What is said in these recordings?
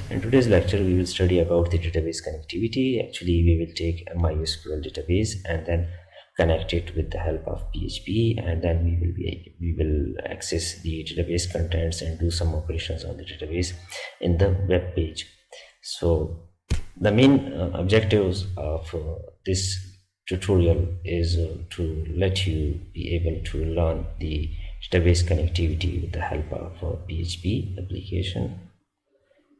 In today's lecture we will study about the database connectivity. Actually we will take a MySQL database and then connect it with the help of PHP, and then we will access the database contents and do some operations on the database in the web page. So the main objectives of this tutorial is to let you be able to learn the database connectivity with the help of PHP application,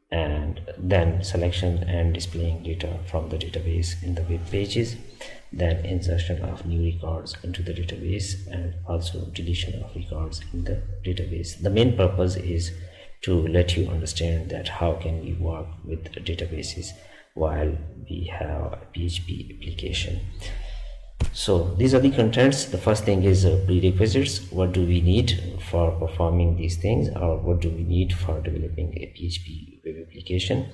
and then selection and displaying data from the database in the web pages, then insertion of new records into the database, and also deletion of records in the database. The main purpose is to let you understand that how can we work with databases while we have a PHP application. So these are the contents. The first thing is prerequisites. What do we need for performing these things, or what do we need for developing a PHP web application?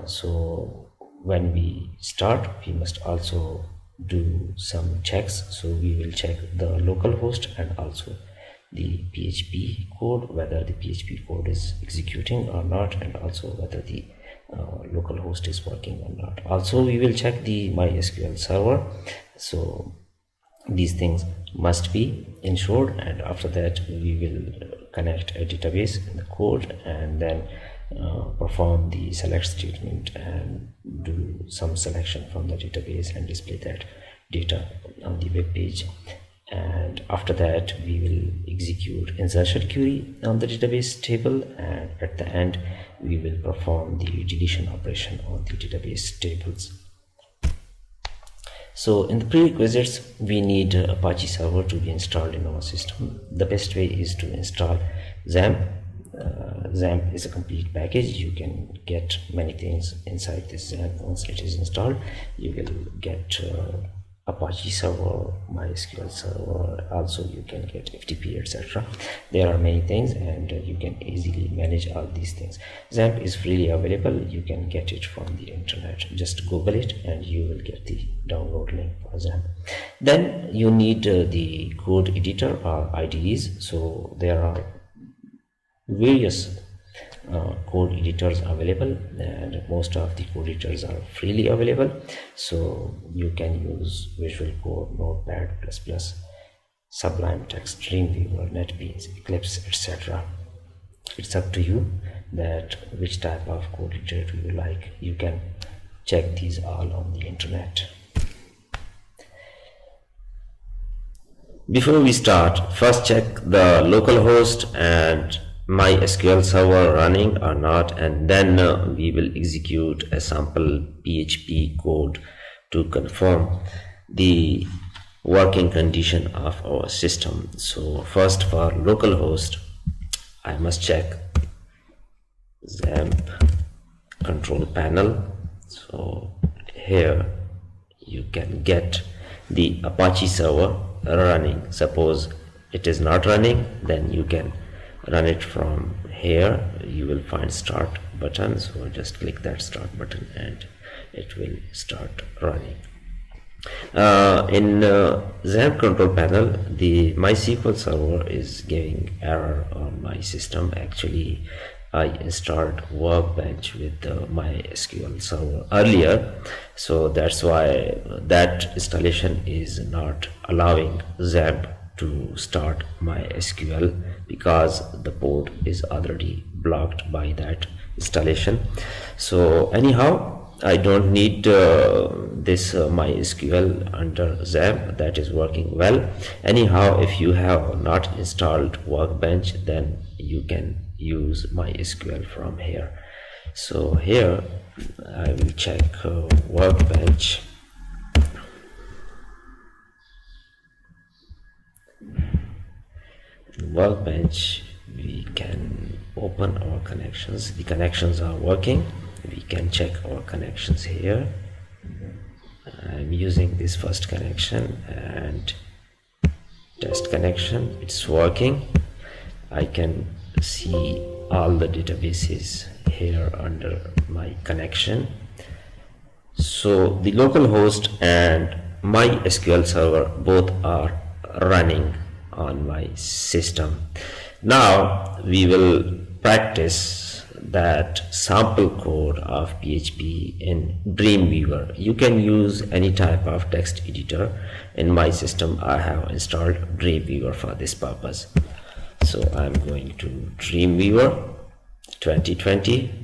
So when we start, we must also do some checks. So we will check the local host and also the PHP code, whether the PHP code is executing or not, and also whether the local host is working or not. Also we will check the MySQL server. So these things must be ensured, and after that we will connect a database in the code, and then perform the select statement and do some selection from the database and display that data on the web page. And after that we will execute insertion query on the database table, and at the end we will perform the deletion operation on the database tables. So in the prerequisites we need Apache server to be installed in our system. The best way is to install XAMPP. XAMPP is a complete package. You can get many things inside this XAMPP. Once it is installed, you will get Apache server, MySQL server, also you can get FTP, etc. There are many things, and you can easily manage all these things. XAMPP is freely available. You can get it from the internet. Just Google it and you will get the download link for XAMPP. Then you need the code editor or IDEs. So there are various code editors available, and most of the code editors are freely available. So you can use Visual Code, Notepad++, Sublime Text, Dreamweaver, NetBeans, Eclipse, etc. It's up to you that which type of code editor do you like. You can check these all on the internet. Before we start, first check the local host and MySQL server running or not, and then we will execute a sample PHP code to confirm the working condition of our system. So first, for local host, I must check XAMPP control panel. So here you can get the Apache server running. Suppose it is not running, then you can run it from here. You will find start button, so just click that start button and it will start running. In XAMPP control panel, the MySQL server is giving error on my system. Actually I installed Workbench with the MySQL server earlier, so that's why that installation is not allowing XAMPP to start MySQL, because the port is already blocked by that installation. So anyhow, I don't need this MySQL under XAMPP. That is working well. Anyhow, if you have not installed Workbench, then you can use MySQL from here. So here I will check Workbench. Workbench, we can open our connections. The connections are working. We can check our connections here. I'm using this first connection and test connection. It's working. I can see all the databases here under my connection. So the local host and MySQL server both are running on my system. Now we will practice that sample code of PHP in Dreamweaver. You can use any type of text editor. In my system I have installed Dreamweaver for this purpose. So I'm going to Dreamweaver 2020.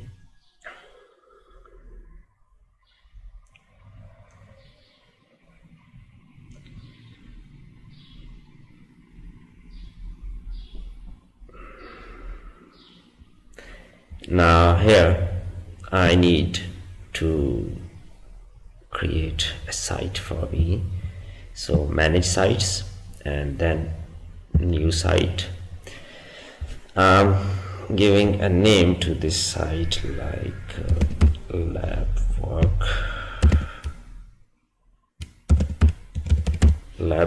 Now here I need to create a site for me. So manage sites and then new site. I'm giving a name to this site like lab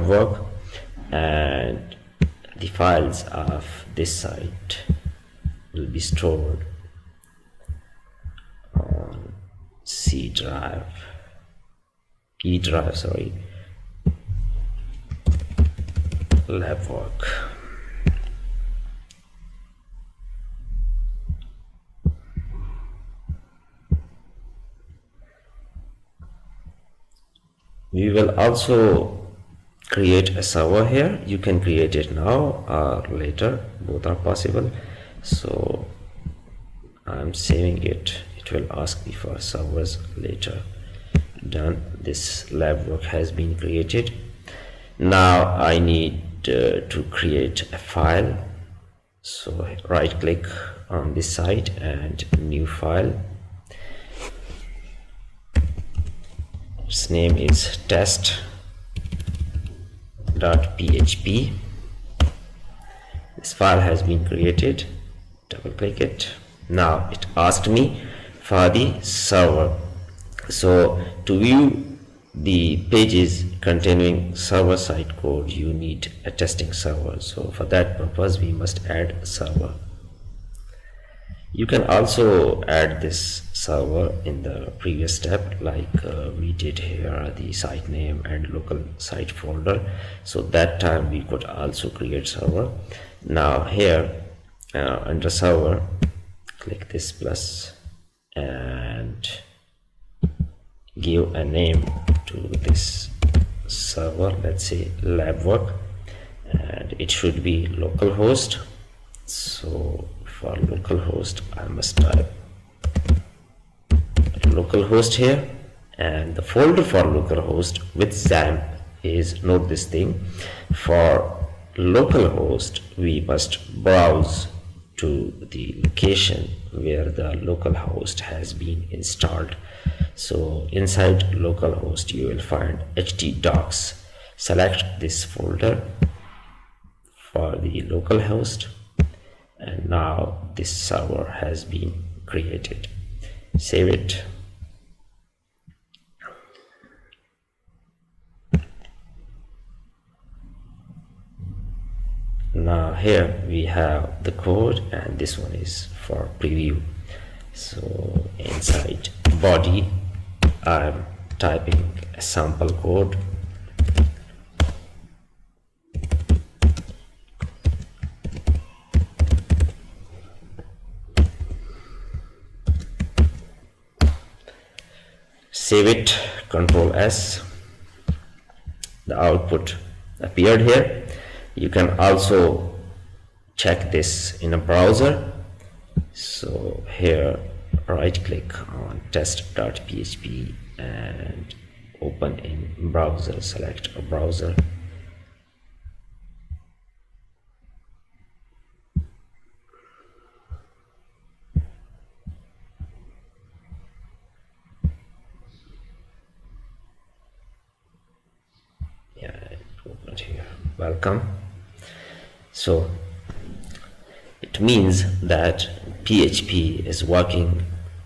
work, and the files of this site will be stored on E drive, lab work. We will also create a server here. You can create it now or later, both are possible. So I'm saving it. It will ask me for servers later. Done. This lab work has been created. Now I need to create a file. So right click on this site and new file. Its name is test.php. This file has been created. Double click it. Now it asked me for the server. So to view the pages containing server side code, you need a testing server. So for that purpose we must add a server. You can also add this server in the previous step, like we did here, the site name and local site folder. So that time we could also create server. Now here under server, click this plus and give a name to this server. Let's say lab work, and it should be localhost. So for localhost I must type localhost here, and the folder for localhost with XAMPP is, note this thing, for localhost we must browse to the location where the localhost has been installed. So inside localhost you will find htdocs. Select this folder for the localhost, and now this server has been created. Save it. Now here we have the code, and this one is for preview. So inside body I'm typing a sample code. Save it, Control S. The output appeared here. You can also check this in a browser. So here right click on test.php and open in browser, select a browser. Open it here. Welcome. So it means that PHP is working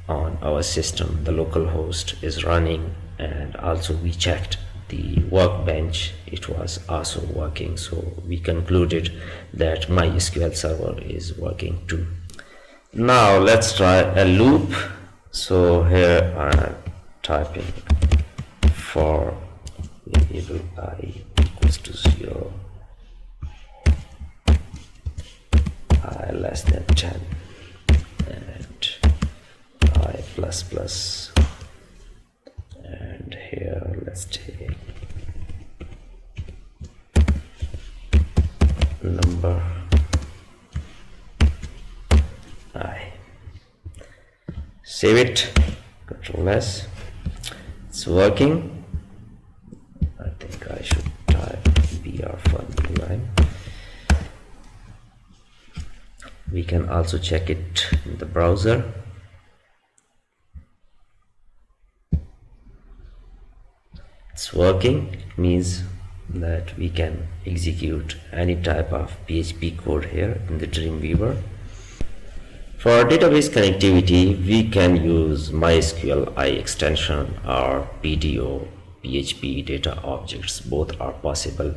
on our system, the local host is running, and also we checked the workbench, it was also working. So we concluded that MySQL server is working too. Now let's try a loop. So here I'm typing for variable I equals to 0, I less than 10, and I plus plus, and here let's take number I. Save it, Control S. It's working. I think I should type BR for new line. We can also check it in the browser. It's working. It means that we can execute any type of PHP code here in the Dreamweaver. For database connectivity, we can use MySQL extension or PDO, PHP data objects. Both are possible.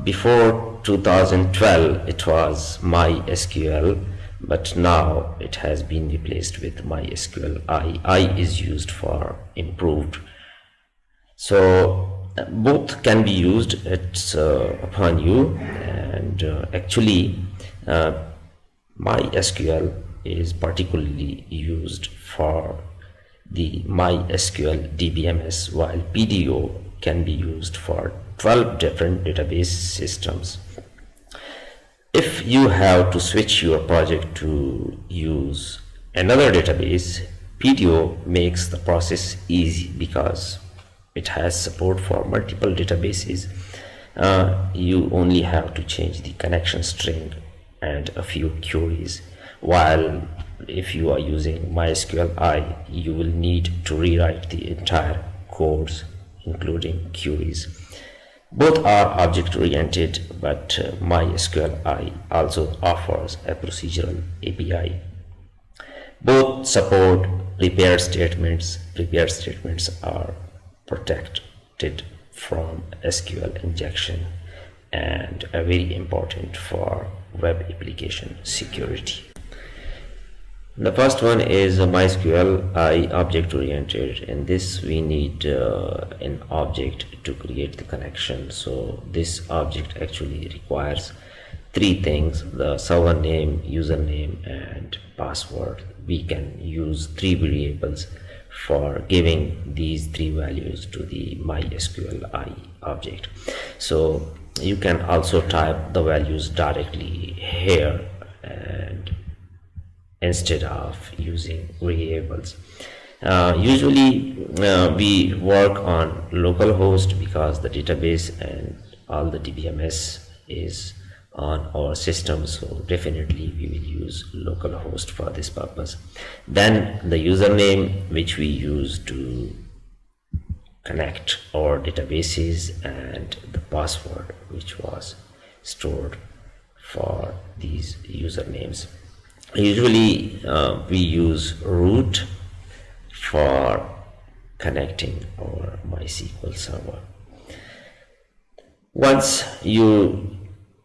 Before 2012, it was MySQL, but now it has been replaced with MySQL. I is used for improved. So both can be used. It's upon you. And actually, MySQL is particularly used for the MySQL DBMS, while PDO can be used for 12 different database systems. If you have to switch your project to use another database, PDO makes the process easy because it has support for multiple databases. You only have to change the connection string and a few queries, while if you are using MySQL you will need to rewrite the entire codes including queries. Both are object oriented, but MySQL also offers a procedural API. Both support repair statements. Repair statements are protected from SQL injection and are very important for web application security. The first one is MySQL object oriented. In this we need an object to create the connection. So this object actually requires three things: the server name, username, and password. We can use three variables for giving these three values to the MySQL object. So you can also type the values directly here and instead of using variables. Usually we work on localhost because the database and all the DBMS is on our system, so definitely we will use localhost for this purpose. Then the username, which we use to connect our databases, and the password, which was stored for these usernames. Usually we use root for connecting our MySQL server. Once you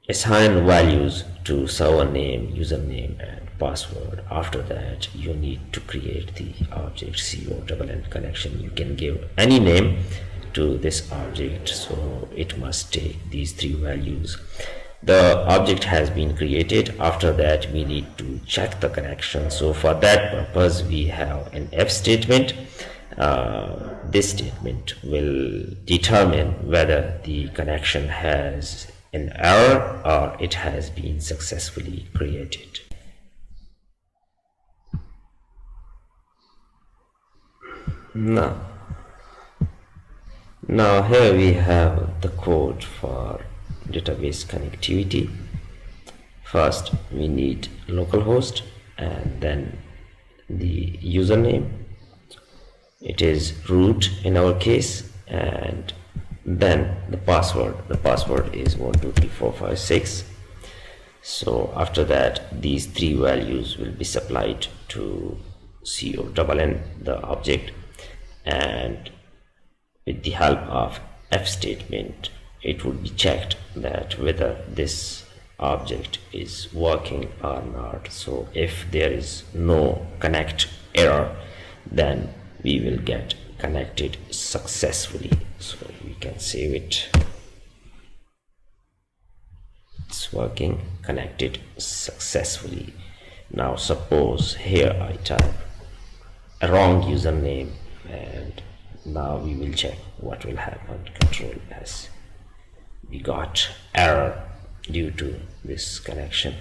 assign values to server name, username, and password, after that you need to create the object CONN connection. You can give any name to this object, so it must take these three values. The object has been created. After that we need to check the connection. So for that purpose we have an if statement. This statement will determine whether the connection has an error or it has been successfully created. Now here we have the code for database connectivity. First we need localhost and then the username. It is root in our case, and then the password. The password is 123456. So after that these three values will be supplied to CONN, the object, and with the help of if statement it would be checked that whether this object is working or not. So if there is no connect error, then we will get connected successfully. So we can save it. It's working, connected successfully. Now suppose here I type a wrong username, and now we will check what will happen. Control S. We got error due to this connection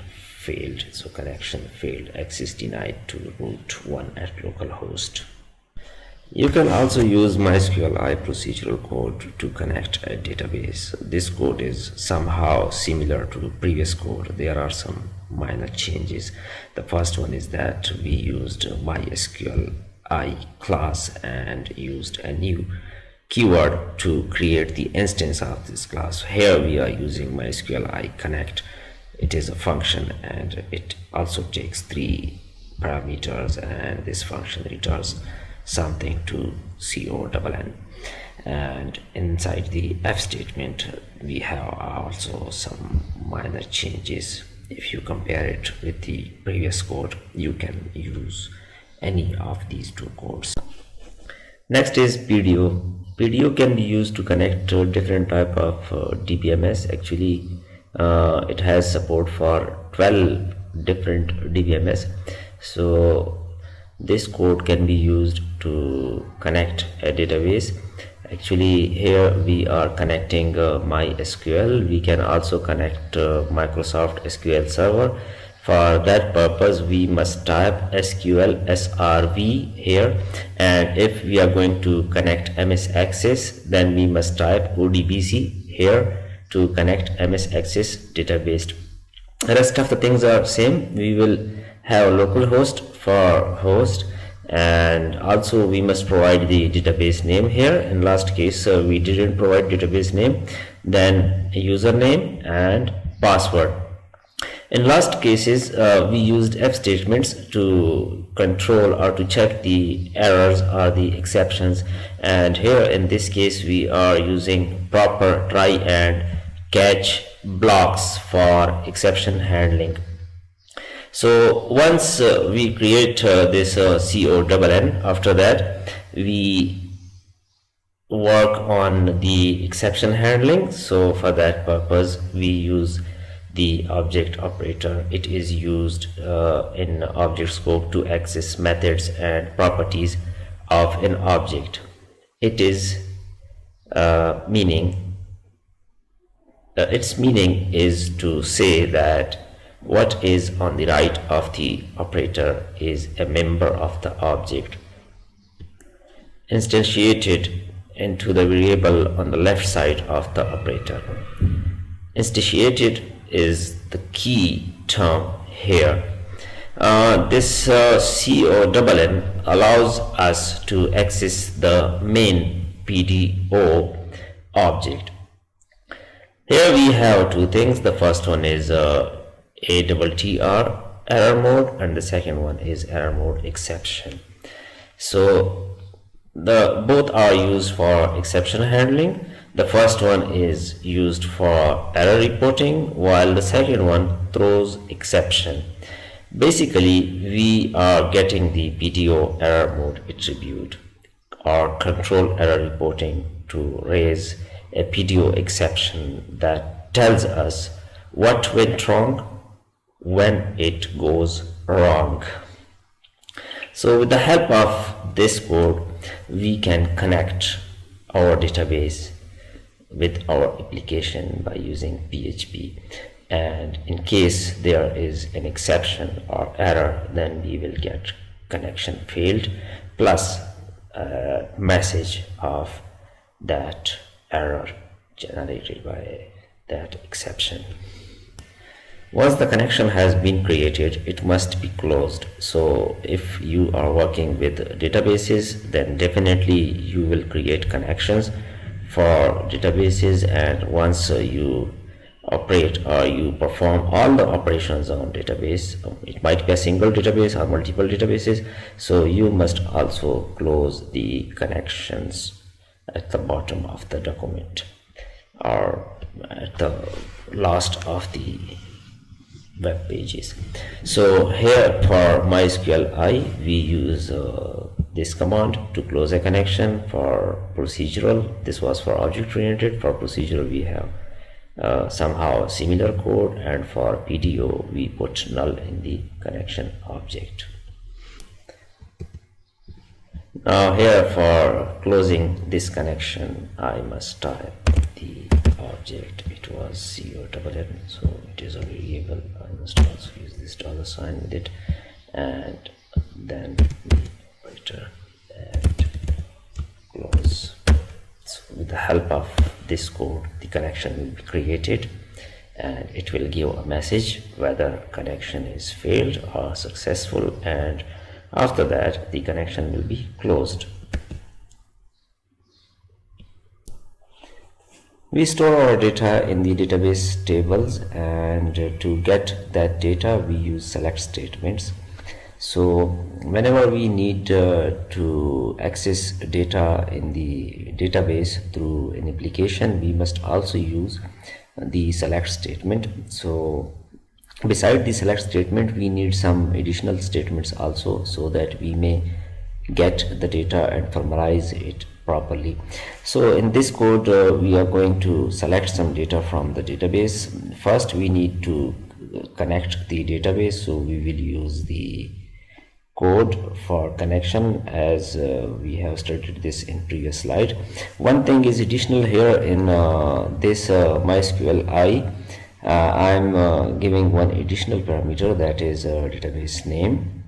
failed. So connection failed, access denied to root 1 at localhost. You can also use MySQL procedural code to connect a database. This code is somehow similar to the previous code. There are some minor changes. The first one is that we used MySQL class and used a new keyword to create the instance of this class. Here we are using MySQL connect. It is a function and it also takes 3 parameters, and this function returns something to CONN. And inside the F statement we have also some minor changes. If you compare it with the previous code, you can use any of these 2 codes. Next is PDO. PDO can be used to connect different type of DBMS. Actually it has support for 12 different DBMS. So this code can be used to connect a database. Actually here we are connecting MySQL. We can also connect Microsoft SQL Server. For that purpose we must type SQL srv here, and if we are going to connect MS Access, then we must type ODBC here to connect MS Access database. The rest of the things are same. We will have localhost for host, and also we must provide the database name here. In last case we didn't provide database name, then a username and password. In last cases we used F statements to control or to check the errors or the exceptions, and here in this case we are using proper try and catch blocks for exception handling. So once we create this CONN, after that we work on the exception handling. So for that purpose we use the object operator. It is used in object scope to access methods and properties of an object. It is its meaning is to say that what is on the right of the operator is a member of the object instantiated into the variable on the left side of the operator. Instantiated is the key term here. This CONN allows us to access the main PDO object. Here we have 2 things. The first one is ATTR error mode, and the second one is error mode exception. So both are used for exception handling. The first one is used for error reporting, while the second one throws exception. Basically we are getting the PDO error mode attribute or control error reporting to raise a PDO exception that tells us what went wrong when it goes wrong. So with the help of this code we can connect our database with our application by using PHP, and in case there is an exception or error, then we will get connection failed plus a message of that error generated by that exception. Once the connection has been created, it must be closed. So if you are working with databases, then definitely you will create connections for databases, and once you operate or you perform all the operations on database, it might be a single database or multiple databases, so you must also close the connections at the bottom of the document or at the last of the web pages. So here for MySQL we use this command to close a connection. For procedural, this was for object oriented. For procedural we have somehow similar code, and for PDO we put null in the connection object. Now here, for closing this connection, I must type the object. It was CONN, so it is a variable. I must also use this dollar sign with it, and then the operator and close. So with the help of this code, the connection will be created, and it will give a message whether connection is failed or successful, and after that the connection will be closed. We store our data in the database tables, and to get that data we use select statements. So whenever we need to access data in the database through an application, we must also use the select statement. So beside the select statement, we need some additional statements also, so that we may get the data and formalize it properly. So in this code, we are going to select some data from the database. First we need to connect the database, so we will use the code for connection as we have studied this in previous slide. One thing is additional here in this MySQL I'm giving one additional parameter, that is database name.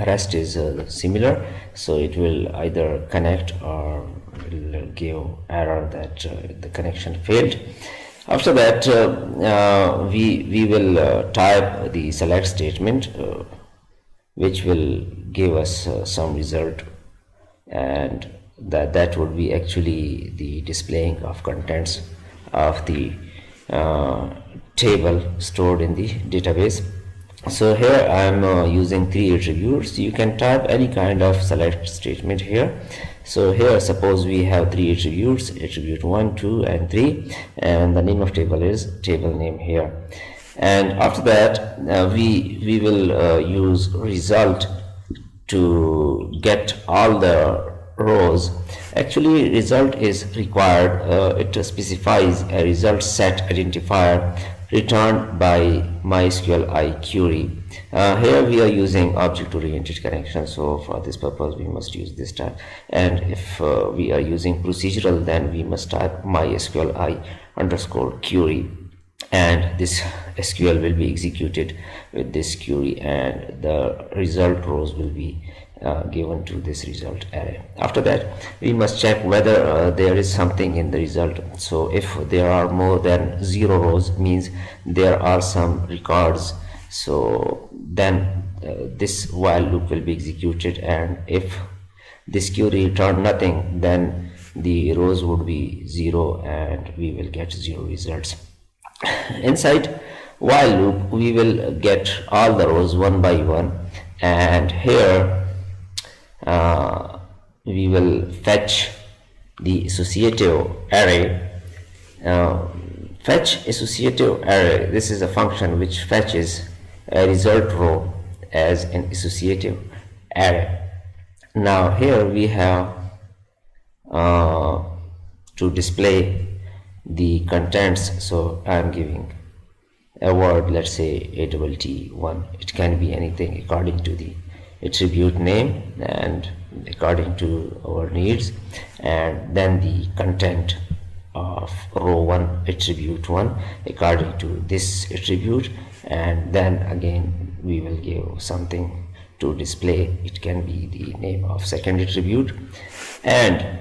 Rest is similar, so it will either connect or will give error that the connection failed. After that we will type the select statement, which will give us some result, and that would be actually the displaying of contents of the table stored in the database. So here I am using 3 attributes. You can type any kind of select statement here. So here suppose we have 3 attributes, attribute 1, 2 and 3, and the name of table is table name here. And after that we will use result to get all the rows. Actually result is required. It specifies a result set identifier returned by MySQL query. Here we are using object oriented connection, so for this purpose we must use this type, and if we are using procedural, then we must type MySQL underscore query, and this SQL will be executed with this query, and the result rows will be given to this result array. After that we must check whether there is something in the result. So if there are more than 0 rows, means there are some records, so then this while loop will be executed, and if this query return nothing, then the rows would be 0 and we will get 0 results. Inside while loop we will get all the rows one by one, and here we will fetch the associative array. Fetch associative array, this is a function which fetches a result row as an associative array. Now here we have to display the contents, so I am giving a word, let's say ATT1. It can be anything according to the attribute name and according to our needs, and then the content of row 1 attribute 1 according to this attribute, and then again we will give something to display. It can be the name of second attribute, and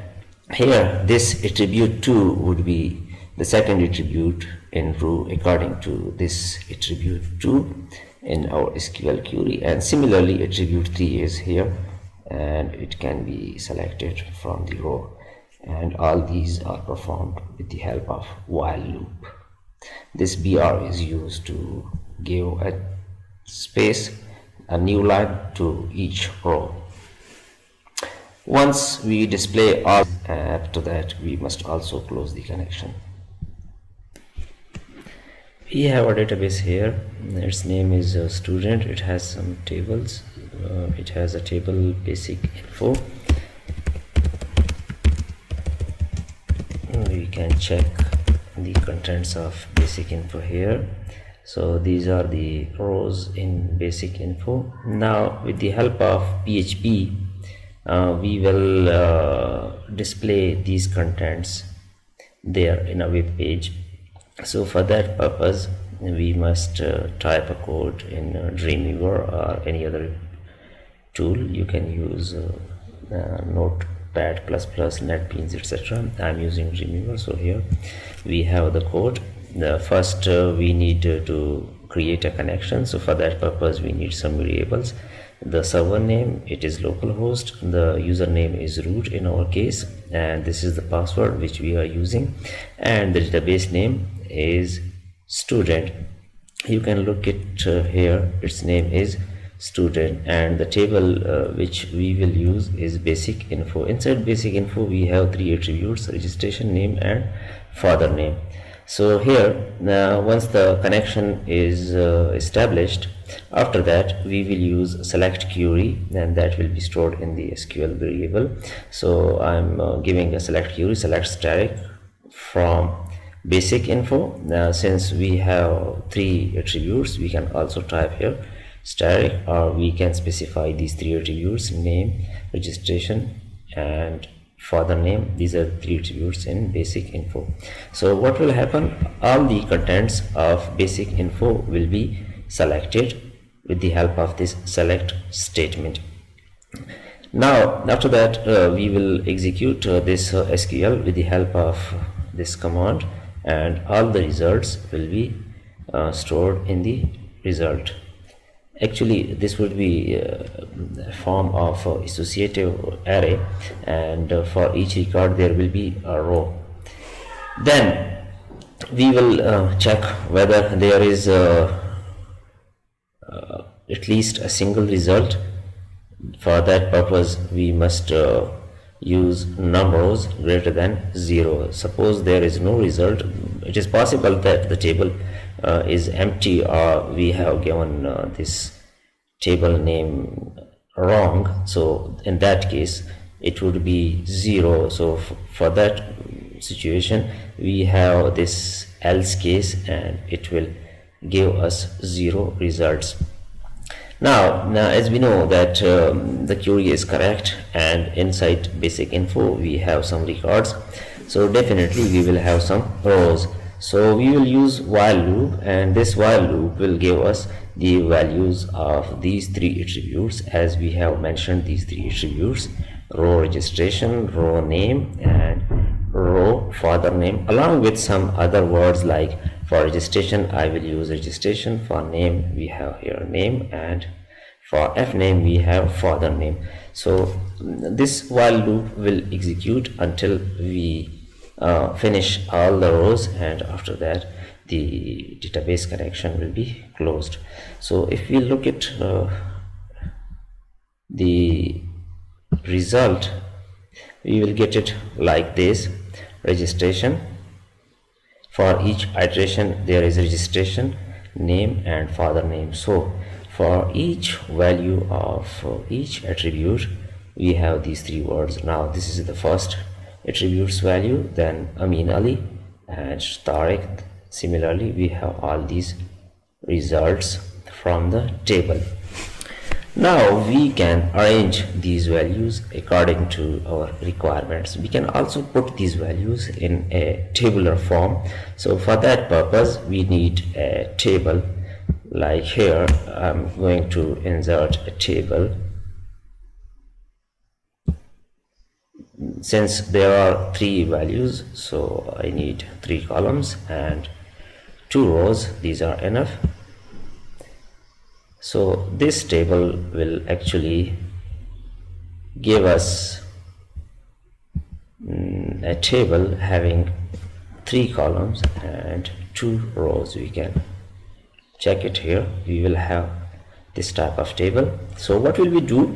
here this attribute 2 would be the second attribute in row according to this attribute 2 in our SQL query, and similarly attribute 3 is here and it can be selected from the row, and all these are performed with the help of while loop. This BR is used to give a space, a new line to each row. Once we display all, after that we must also close the connection. We have a database here. Its name is student. It has some tables. It has a table basic info. We can check the contents of basic info here. So these are the rows in basic info. Now with the help of PHP we will display these contents there in a web page. So for that purpose we must type a code in Dreamweaver or any other tool. You can use Notepad++, NetBeans, etc. I'm using Dreamweaver. So here we have the code. First we need to create a connection. So for that purpose we need some variables. The server name, it is localhost, the username is root in our case, and this is the password which we are using, and the database name is student. You can look it here, its name is student, and the table which we will use is basic info. Inside basic info we have three attributes: registration, name, and father name. So here once the connection is established, after that we will use select query, and that will be stored in the SQL variable. So I'm giving a select query, select static from basic info. Now since we have three attributes, we can also type here static, or we can specify these three attributes: name, registration, and father name. These are three attributes in basic info. So what will happen, all the contents of basic info will be selected with the help of this select statement. Now after that we will execute this SQL with the help of this command, and all the results will be stored in the result. Actually this would be a form of associative array, and for each record there will be a row. Then we will check whether there is at least a single result. For that purpose we must use numbers greater than 0. Suppose there is no result, it is possible that the table is empty, or we have given this table name wrong. So in that case it would be 0. So for that situation we have this else case, and it will give us 0 results. Now as we know that the query is correct, and inside basic info we have some records, so definitely we will have some rows. So we will use while loop, and this while loop will give us the values of these three attributes, as we have mentioned these three attributes: row registration, row name, and row father name, along with some other words. Like for registration I will use registration, for name we have here name, and for f name we have father name. So this while loop will execute until we finish all the rows, and after that the database connection will be closed. So if we look at the result, we will get it like this: registration. For each iteration there is registration, name, and father name. So for each value of each attribute we have these three words. Now this is the first attributes value, then Amin Ali and Tariq. Similarly we have all these results from the table. Now we can arrange these values according to our requirements. We can also put these values in a tabular form. So for that purpose we need a table. Like here I'm going to insert a table. Since there are three values, so I need 3 columns and 2 rows. These are enough. So this table will actually give us a table having 3 columns and 2 rows. We can check it here. We will have this type of table. So what will we do?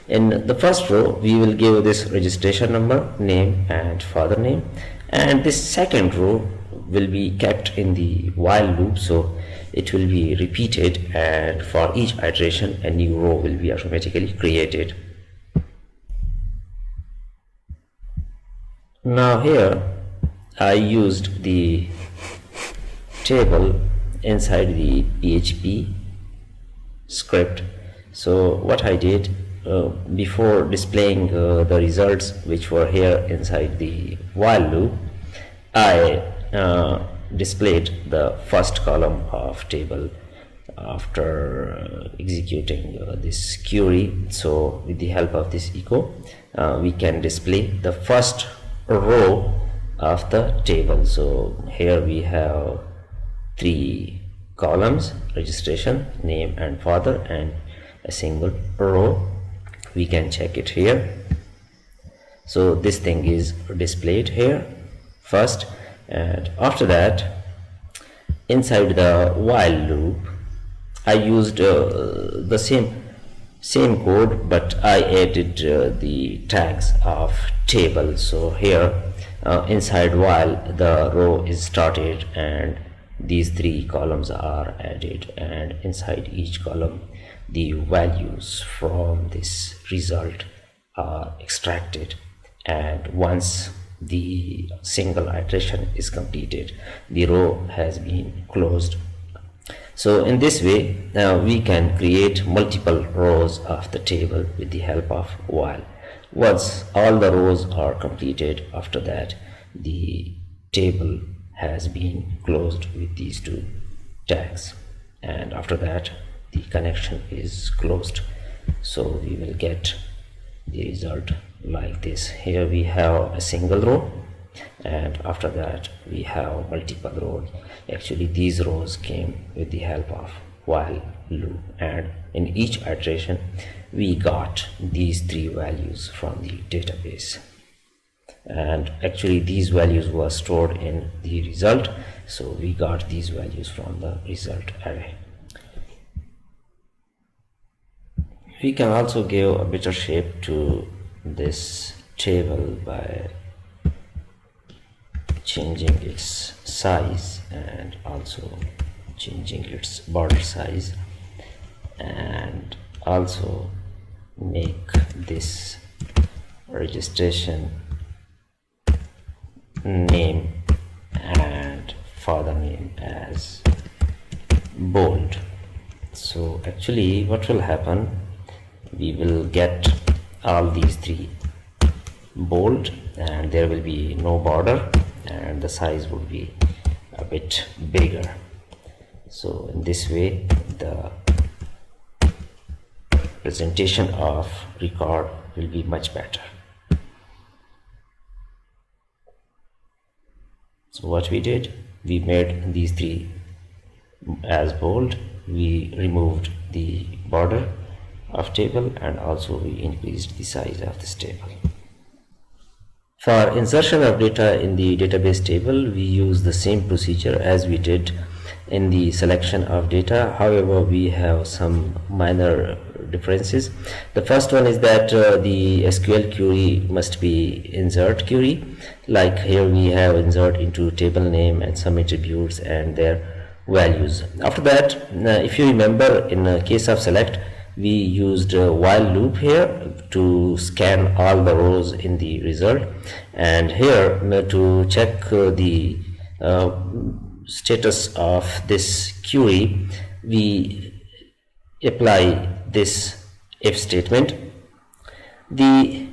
In the first row we will give this registration number, name, and father name, and this second row will be kept in the while loop, so it will be repeated, and for each iteration a new row will be automatically created. Now here I used the table inside the PHP script. So what I did, before displaying the results which were here inside the while loop, I displayed the first column of table after executing this query. So with the help of this echo, we can display the first row of the table. So here we have 3 columns: registration, name and father, and a single row. We can check it here. So this thing is displayed here first, and after that, inside the while loop, I used the same code, but I added the tags of table. So here inside while, the row is started and these 3 columns are added, and inside each column the values from this result are extracted, and once the single iteration is completed, the row has been closed. So in this way, we can create multiple rows of the table with the help of while. Once all the rows are completed, after that the table has been closed with these 2 tags, and after that the connection is closed. So we will get the result like this. Here we have a single row, and after that we have multiple rows. Actually these rows came with the help of while loop, and in each iteration we got these 3 values from the database, and actually these values were stored in the result. So we got these values from the result array. We can also give a better shape to this table by changing its size and also changing its border size, and also make this registration name and father name as bold. So actually what will happen, we will get all these 3 bold, and there will be no border, and the size would be a bit bigger. So in this way the presentation of record will be much better. So what we did, we made these 3 as bold, we removed the border of table, and also we increased the size of this table. For insertion of data in the database table, we use the same procedure as we did in the selection of data. However, we have some minor differences. The first one is that the SQL query must be insert query. Like here we have insert into table name and some attributes and their values. After that, if you remember, in the case of select, we used a while loop here to scan all the rows in the result, and here to check the status of this query, we apply this if statement. The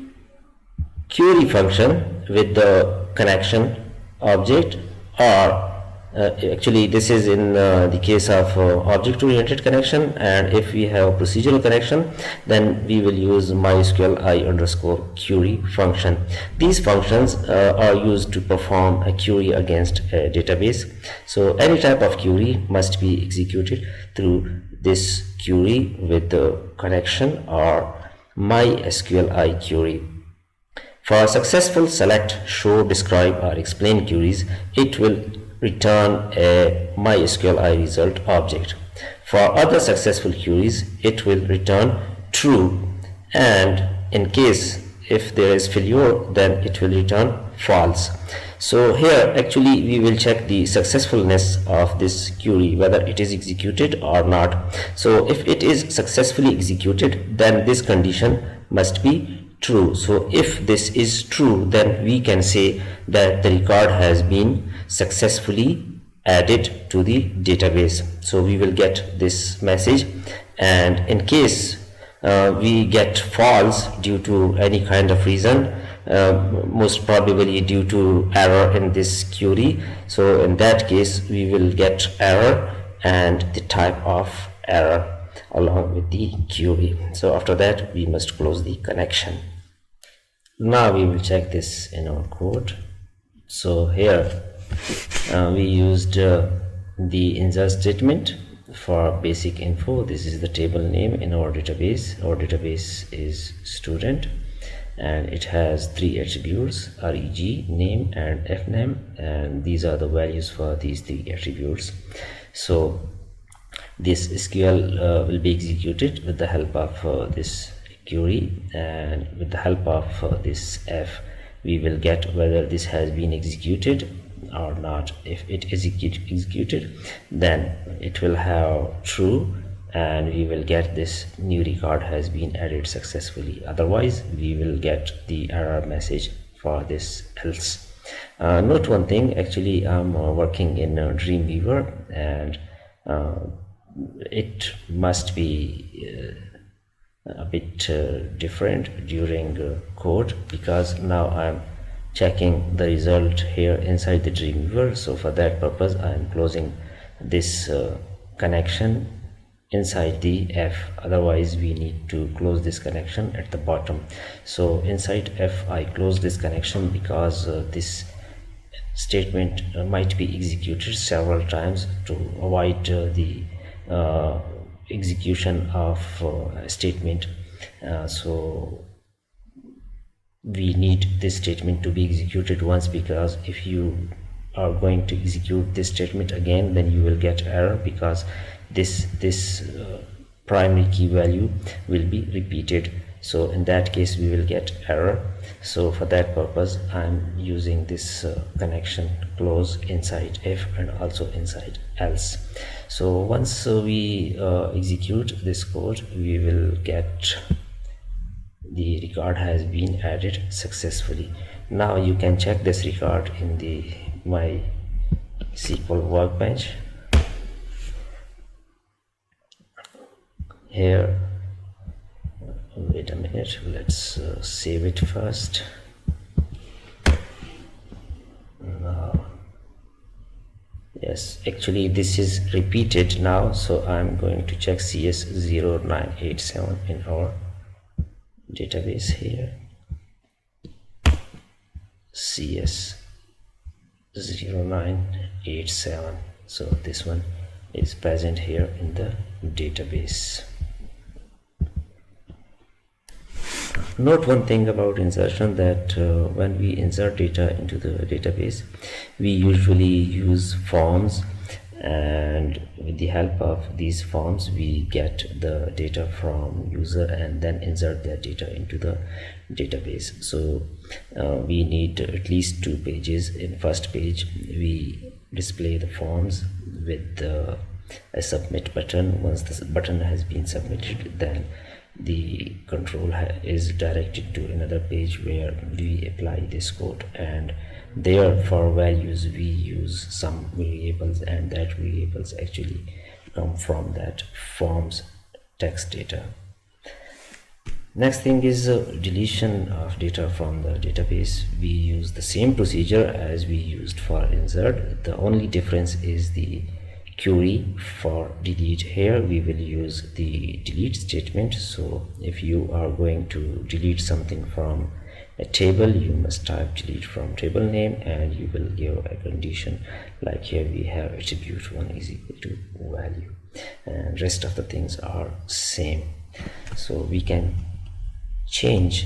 query function with the connection object, or actually this is in the case of object-oriented connection, and if we have procedural connection, then we will use mysql i_query function. These functions are used to perform a query against a database. So any type of query must be executed through this query with the connection or mysql i query. For successful select, show, describe or explain queries, it will return a mysql i result object. For other successful queries, it will return true, and in case if there is failure, then it will return false. So here actually we will check the successfulness of this query, whether it is executed or not. So if it is successfully executed, then this condition must be true. So if this is true, then we can say that the record has been successfully added to the database. So we will get this message, and in case we get false due to any kind of reason, most probably due to error in this query. So in that case we will get error and the type of error along with the query. So after that we must close the connection. Now we will check this in our code. So here we used the insert statement for basic info. This is the table name in our database. Our database is student and it has three attributes: reg, name, and fname, and these are the values for these three attributes. So this SQL will be executed with the help of this query, and with the help of this f we will get whether this has been executed or not. If it is executed, then it will have true and we will get this new record has been added successfully. Otherwise we will get the error message for this else. Note one thing, actually I'm working in Dreamweaver, and it must be a bit different during code, because now I'm checking the result here inside the Dreamweaver. So for that purpose I am closing this connection inside the f. Otherwise we need to close this connection at the bottom. So inside f I close this connection because this statement might be executed several times to avoid the execution of a statement. So we need this statement to be executed once, because if you are going to execute this statement again, then you will get error, because this primary key value will be repeated. So in that case we will get error. So for that purpose I'm using this connection close inside if and also inside else. So once we execute this code, we will get the record has been added successfully. Now you can check this record in the MySQL workbench. Here, wait a minute, let's save it first. Now, yes, actually this is repeated now, so I'm going to check CS0987 in our database here. CS0987, so this one is present here in the database. Note one thing about insertion, that when we insert data into the database, we usually use forms, and with the help of these forms we get the data from user and then insert that data into the database. So we need at least 2 pages. In first page we display the forms with a submit button. Once the button has been submitted, then the control is directed to another page where we apply this code, and there for values we use some variables, and that variables actually come from that forms text data. Next thing is deletion of data from the database. We use the same procedure as we used for insert. The only difference is the query. For delete, here we will use the delete statement. So if you are going to delete something from a table, you must type delete from table name, and you will give a condition like here we have attribute 1 is equal to value, and rest of the things are same. So we can change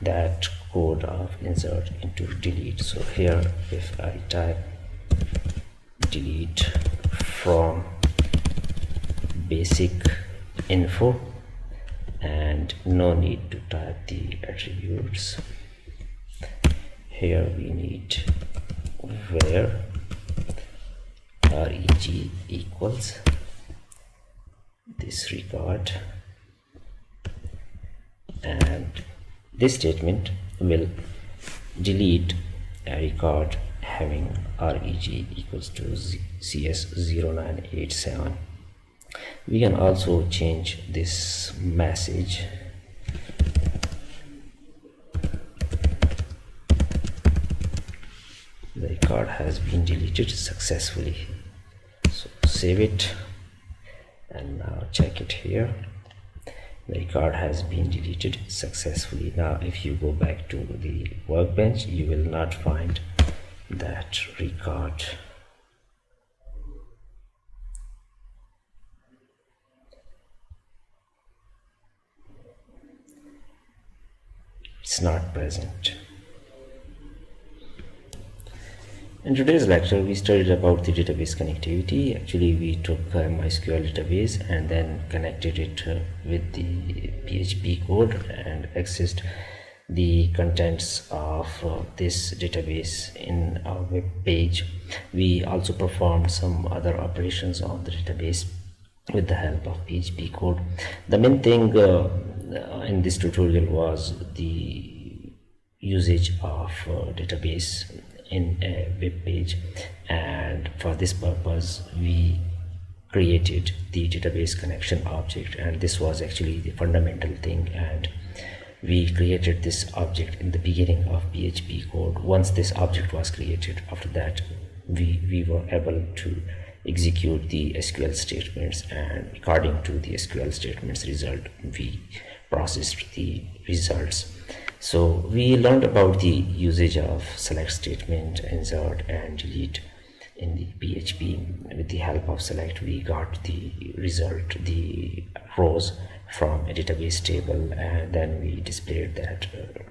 that code of insert into delete. So here if I type delete from basic info, and no need to type the attributes. Here we need where reg equals this record, and this statement will delete a record having reg equals to CS0987. We can also change this message. The record has been deleted successfully. So save it and now check it here. The record has been deleted successfully. Now if you go back to the workbench, you will not find that record. It's not present. In today's lecture, we studied about the database connectivity. Actually, we took a MySQL database and then connected it with the PHP code and accessed the contents of this database in our web page. We also performed some other operations on the database with the help of PHP code. The main thing in this tutorial was the usage of database in a web page, and for this purpose we created the database connection object, and this was actually the fundamental thing, and we created this object in the beginning of PHP code. Once this object was created, after that we were able to execute the SQL statements, and according to the SQL statements result, we processed the results. So we learned about the usage of select statement, insert and delete in the PHP. With the help of select, we got the result, the rows from a database table, and then we displayed that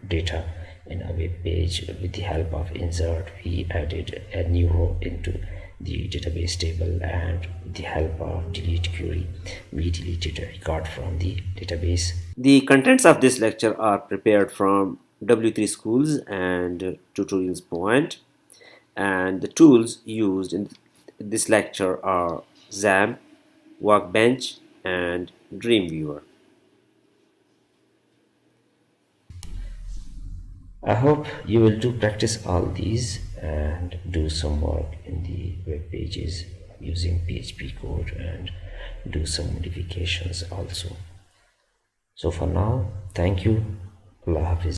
data in a web page. With the help of insert, we added a new row into the database table, and with the help of delete query, we deleted a record from the database. The contents of this lecture are prepared from W3 Schools and Tutorials Point, and the tools used in this lecture are XAMPP, Workbench and Dreamweaver. I hope you will do practice all these and do some work in the web pages using PHP code and do some modifications also. So for now, thank you. Allah Hafiz.